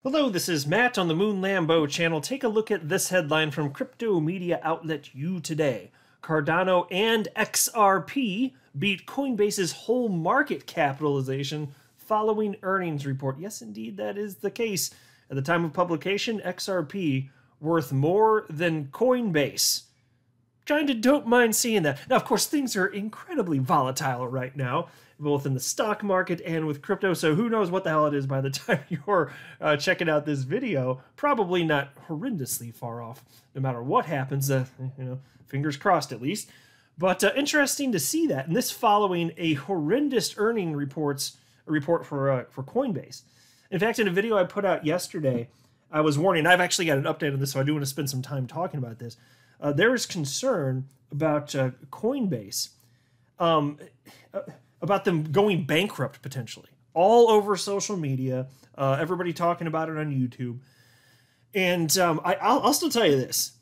Hello, this is Matt on the Moon Lambo channel. Take a look at this headline from crypto media outlet U Today. Cardano and XRP beat Coinbase's whole market capitalization following earnings report. Yes, indeed, that is the case. At the time of publication, XRP worth more than Coinbase. Kinda don't mind seeing that. Now, of course, things are incredibly volatile right now, both in the stock market and with crypto, so who knows what the hell it is by the time you're checking out this video. Probably not horrendously far off, no matter what happens, fingers crossed at least. But interesting to see that, and this following a horrendous report for Coinbase. In fact, in a video I put out yesterday, I was warning, I've actually got an update on this, so I do want to spend some time talking about this. There is concern about Coinbase, about them going bankrupt potentially, all over social media, everybody talking about it on YouTube. And I'll still tell you this.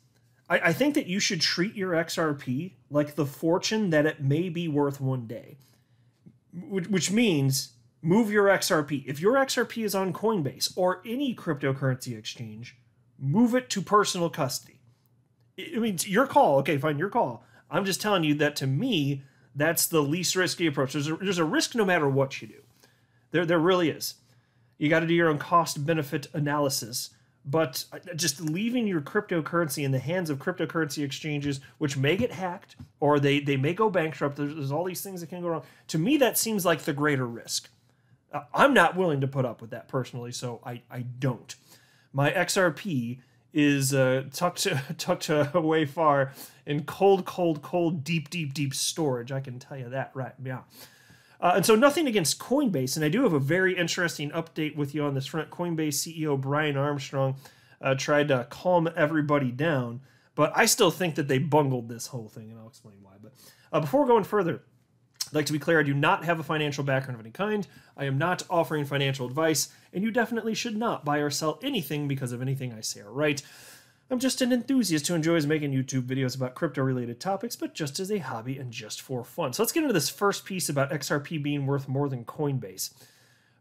I think that you should treat your XRP like the fortune that it may be worth one day, which means move your XRP. If your XRP is on Coinbase or any cryptocurrency exchange, move it to personal custody. I mean, it's your call. Okay, fine, your call. I'm just telling you that, to me, that's the least risky approach. There's a risk no matter what you do. There really is. You got to do your own cost-benefit analysis. But just leaving your cryptocurrency in the hands of cryptocurrency exchanges, which may get hacked, or they may go bankrupt, there's all these things that can go wrong. To me, that seems like the greater risk. I'm not willing to put up with that personally, so I don't. My XRP is tucked away far in cold, deep storage. I can tell you that right now. And so nothing against Coinbase, and I do have a very interesting update with you on this front. Coinbase CEO Brian Armstrong tried to calm everybody down, but I still think that they bungled this whole thing, and I'll explain why. But before going further, I'd like to be clear, I do not have a financial background of any kind. I am not offering financial advice, and you definitely should not buy or sell anything because of anything I say or write. I'm just an enthusiast who enjoys making YouTube videos about crypto-related topics, but just as a hobby and just for fun. So let's get into this first piece about XRP being worth more than Coinbase.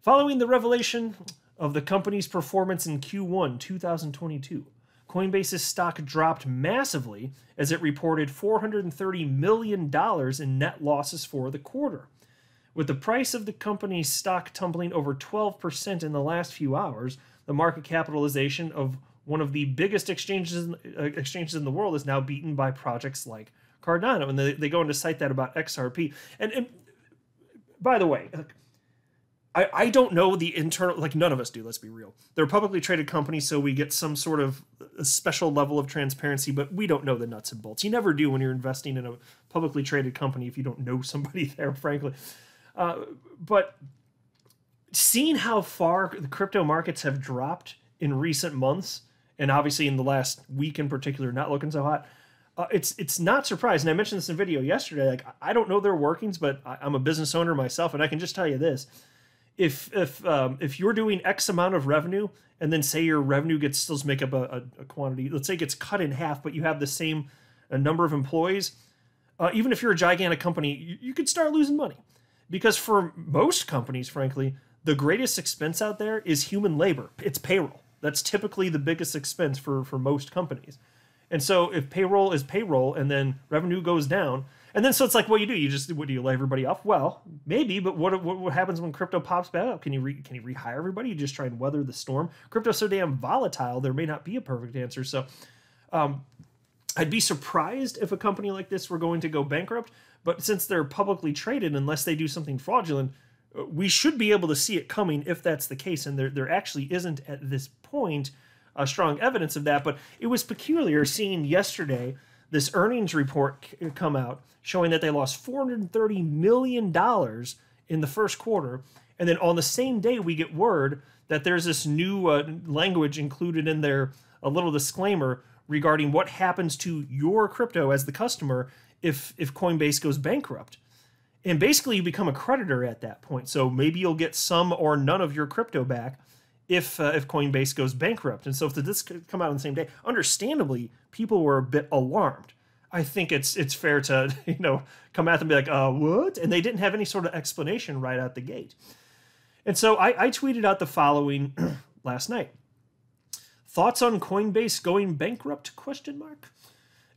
Following the revelation of the company's performance in Q1 2022, Coinbase's stock dropped massively as it reported $430 million in net losses for the quarter. With the price of the company's stock tumbling over 12% in the last few hours, the market capitalization of one of the biggest exchanges in the world is now beaten by projects like Cardano. And they go on to cite that about XRP. And by the way, I don't know the internal, like none of us do, let's be real. They're a publicly traded company, so we get some sort of a special level of transparency, but we don't know the nuts and bolts. You never do when you're investing in a publicly traded company if you don't know somebody there, frankly. But seeing how far the crypto markets have dropped in recent months, and obviously in the last week in particular, not looking so hot, it's not surprising. I mentioned this in a video yesterday. Like, I don't know their workings, but I'm a business owner myself, and I can just tell you this. If you're doing X amount of revenue, and then say your revenue still make up a quantity, let's say it gets cut in half, but you have the same number of employees, even if you're a gigantic company, you could start losing money. Because for most companies, frankly, the greatest expense out there is human labor. It's payroll. That's typically the biggest expense for most companies. And so if payroll is payroll and then revenue goes down, and then so it's like, what do you do? Do you lay everybody off? Well, maybe, but what happens when crypto pops back up? Can you rehire everybody? You just try and weather the storm? Crypto's so damn volatile, there may not be a perfect answer. So I'd be surprised if a company like this were going to go bankrupt, but since they're publicly traded, unless they do something fraudulent, we should be able to see it coming if that's the case, and there actually isn't at this point strong evidence of that. But it was peculiar seeing yesterday this earnings report come out showing that they lost $430 million in the first quarter, and then on the same day we get word that there's this new language included in there, a little disclaimer regarding what happens to your crypto as the customer if Coinbase goes bankrupt. And basically you become a creditor at that point. So maybe you'll get some or none of your crypto back if Coinbase goes bankrupt. And so if this could come out on the same day, understandably, people were a bit alarmed. I think it's fair to, come at them and be like, what? And they didn't have any sort of explanation right out the gate. And so I tweeted out the following last night. Thoughts on Coinbase going bankrupt? ?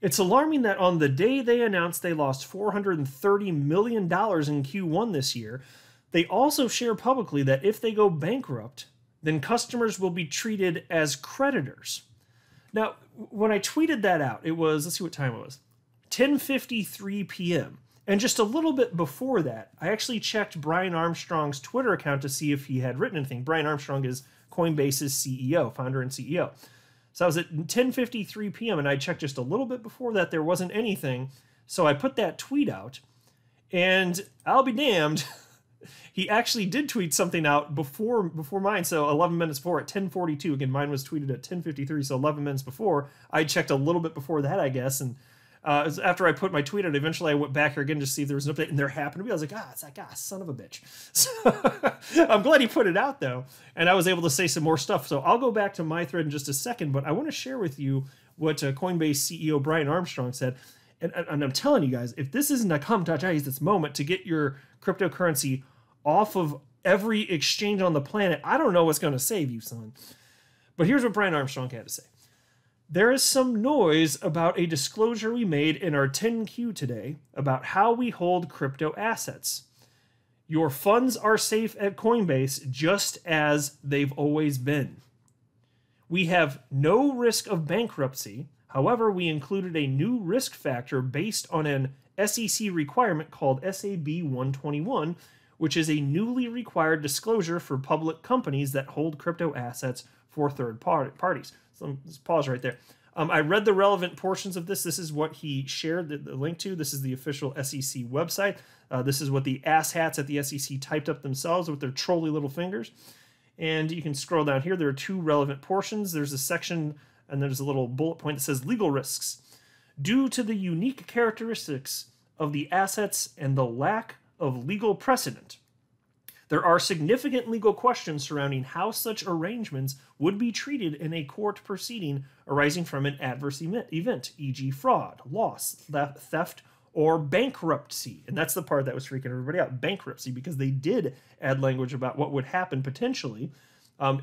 It's alarming that on the day they announced they lost $430 million in Q1 this year, they also share publicly that if they go bankrupt, then customers will be treated as creditors. Now, when I tweeted that out, it was, let's see what time it was, 10:53 p.m. And just a little bit before that, I actually checked Brian Armstrong's Twitter account to see if he had written anything. Brian Armstrong is Coinbase's CEO, founder and CEO. So I was at 10:53 p.m. and I checked just a little bit before that. There wasn't anything. So I put that tweet out, and I'll be damned, he actually did tweet something out before mine. So 11 minutes before at 10:42. Again, mine was tweeted at 10:53, so 11 minutes before. I checked a little bit before that, I guess, and after I put my tweet out, eventually I went back here again to see if there was an update, and there happened to be. I was like, it's that guy, son of a bitch. So, I'm glad he put it out, though, and I was able to say some more stuff. So I'll go back to my thread in just a second, but I want to share with you what Coinbase CEO Brian Armstrong said. And I'm telling you guys, if this isn't a come-to-use this moment to get your cryptocurrency off of every exchange on the planet, I don't know what's going to save you, son. But here's what Brian Armstrong had to say. There is some noise about a disclosure we made in our 10Q today about how we hold crypto assets. Your funds are safe at Coinbase just as they've always been. We have no risk of bankruptcy. However, we included a new risk factor based on an SEC requirement called SAB 121, which is a newly required disclosure for public companies that hold crypto assets for third parties. So let's pause right there. I read the relevant portions of this. This is what he shared the link to. This is the official SEC website. This is what the asshats at the SEC typed up themselves with their trolly little fingers. And you can scroll down here. There are two relevant portions. There's a section and there's a little bullet point that says legal risks. Due to the unique characteristics of the assets and the lack of legal precedent, there are significant legal questions surrounding how such arrangements would be treated in a court proceeding arising from an adverse event, e.g. fraud, loss, theft, or bankruptcy. And that's the part that was freaking everybody out, bankruptcy, because they did add language about what would happen potentially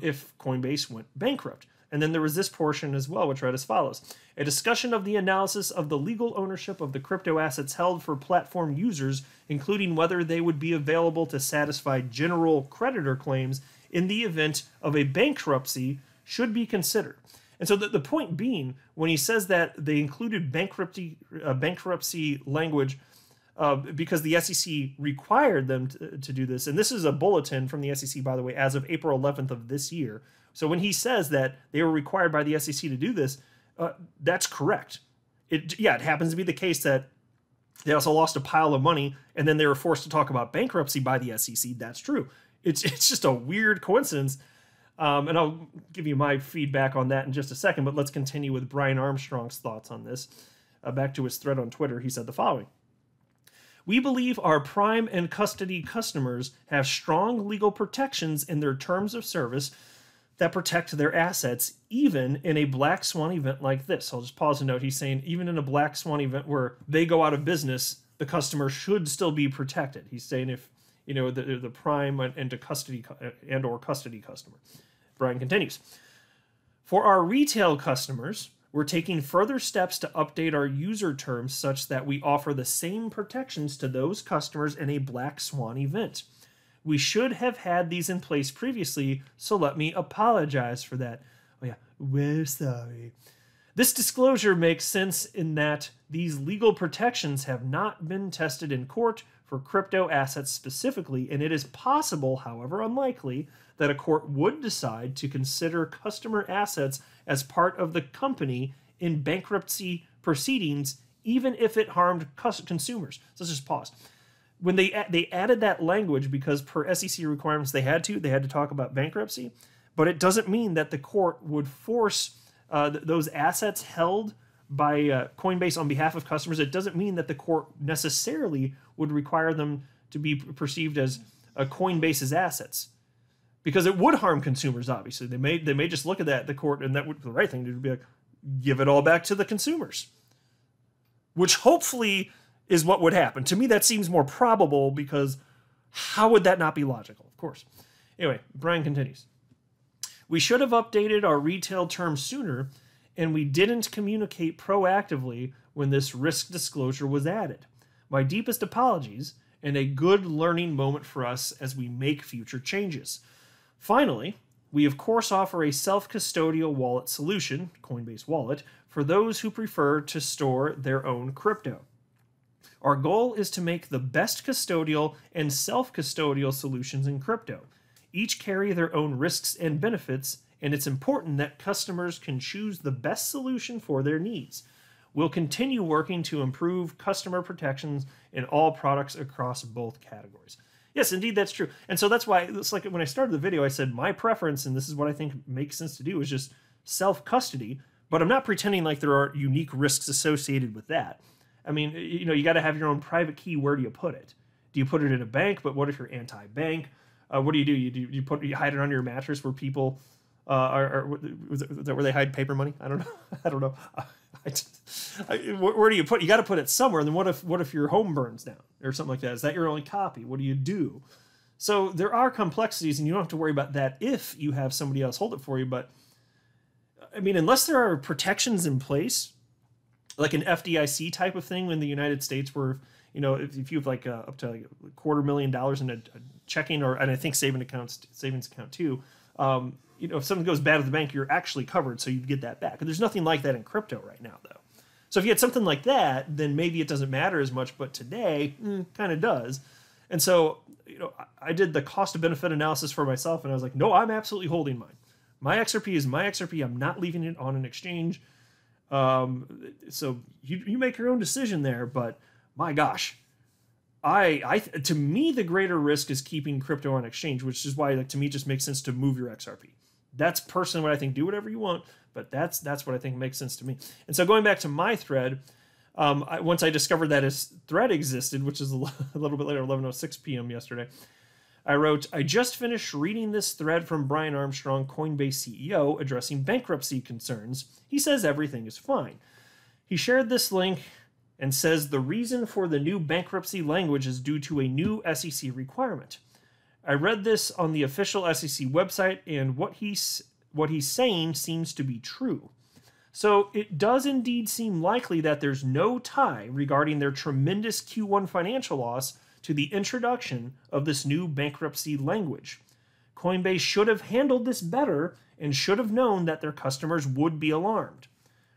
if Coinbase went bankrupt. And then there was this portion as well, which read as follows. A discussion of the analysis of the legal ownership of the crypto assets held for platform users, including whether they would be available to satisfy general creditor claims in the event of a bankruptcy, should be considered. And so the point being, when he says that they included bankruptcy language because the SEC required them to do this, and this is a bulletin from the SEC, by the way, as of April 11th of this year. So when he says that they were required by the SEC to do this, that's correct. It happens to be the case that they also lost a pile of money, and then they were forced to talk about bankruptcy by the SEC. That's true. It's just a weird coincidence. And I'll give you my feedback on that in just a second, but let's continue with Brian Armstrong's thoughts on this. Back to his thread on Twitter, he said the following. We believe our prime and custody customers have strong legal protections in their terms of service that protect their assets, even in a black swan event like this. I'll just pause and note. He's saying even in a black swan event where they go out of business, the customer should still be protected. He's saying if the prime and to custody or custody customer. Brian continues. For our retail customers, we're taking further steps to update our user terms such that we offer the same protections to those customers in a black swan event. We should have had these in place previously, so let me apologize for that. Oh yeah, we're sorry. This disclosure makes sense in that these legal protections have not been tested in court for crypto assets specifically, and it is possible, however unlikely, that a court would decide to consider customer assets as part of the company in bankruptcy proceedings, even if it harmed consumers. So let's just pause. When they added that language because per SEC requirements they had to talk about bankruptcy, but it doesn't mean that the court would force those assets held by Coinbase on behalf of customers. It doesn't mean that the court necessarily would require them to be perceived as Coinbase's assets, because it would harm consumers. Obviously, they may just look at that the court, and that would be the right thing to do, be like, give it all back to the consumers, which hopefully is what would happen. To me, that seems more probable, because how would that not be logical? Of course. Anyway, Brian continues. We should have updated our retail term sooner, and we didn't communicate proactively when this risk disclosure was added. My deepest apologies, and a good learning moment for us as we make future changes. Finally, we of course offer a self-custodial wallet solution, Coinbase Wallet, for those who prefer to store their own crypto. Our goal is to make the best custodial and self-custodial solutions in crypto. Each carry their own risks and benefits, and it's important that customers can choose the best solution for their needs. We'll continue working to improve customer protections in all products across both categories. Yes, indeed, that's true. And so that's why, it's like when I started the video, I said my preference, and this is what I think makes sense to do, is just self-custody, but I'm not pretending like there are unique risks associated with that. I mean, you got to have your own private key. Where do you put it? Do you put it in a bank? But what if you're anti-bank? What do? You hide it under your mattress where people was that where they hide paper money? I don't know. I don't know. Where do you put? You got to put it somewhere. And then what if your home burns down or something like that? Is that your only copy? What do you do? So there are complexities, and you don't have to worry about that if you have somebody else hold it for you. But I mean, unless there are protections in place, like an FDIC type of thing in the United States, where if you have like up to like $250,000 in a checking and I think savings account too. If something goes bad at the bank, you're actually covered, so you get that back. And there's nothing like that in crypto right now, though. So if you had something like that, then maybe it doesn't matter as much. But today, kind of does. And so, I did the cost of benefit analysis for myself, and I was like, no, I'm absolutely holding mine. My XRP is my XRP. I'm not leaving it on an exchange. So you make your own decision there. But my gosh, to me, the greater risk is keeping crypto on exchange, which is why, to me, it just makes sense to move your XRP. That's personally what I think. Do whatever you want, but that's what I think makes sense to me. And so going back to my thread, once I discovered that this thread existed, which is a little bit later, 11:06 p.m. yesterday, I wrote, I just finished reading this thread from Brian Armstrong, Coinbase CEO, addressing bankruptcy concerns. He says everything is fine. He shared this link and says the reason for the new bankruptcy language is due to a new SEC requirement. I read this on the official SEC website, and what he's saying seems to be true. So it does indeed seem likely that there's no tie regarding their tremendous Q1 financial loss to the introduction of this new bankruptcy language. Coinbase should have handled this better and should have known that their customers would be alarmed.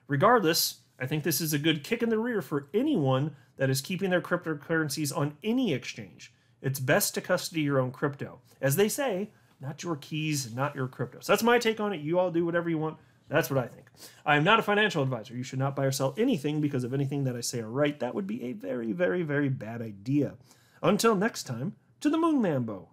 Regardless, I think this is a good kick in the rear for anyone that is keeping their cryptocurrencies on any exchange. It's best to custody your own crypto. As they say, not your keys, not your crypto. So that's my take on it. You all do whatever you want. That's what I think. I am not a financial advisor. You should not buy or sell anything because of anything that I say or write. That would be a very, very, very bad idea. Until next time, to the moon, Mambo.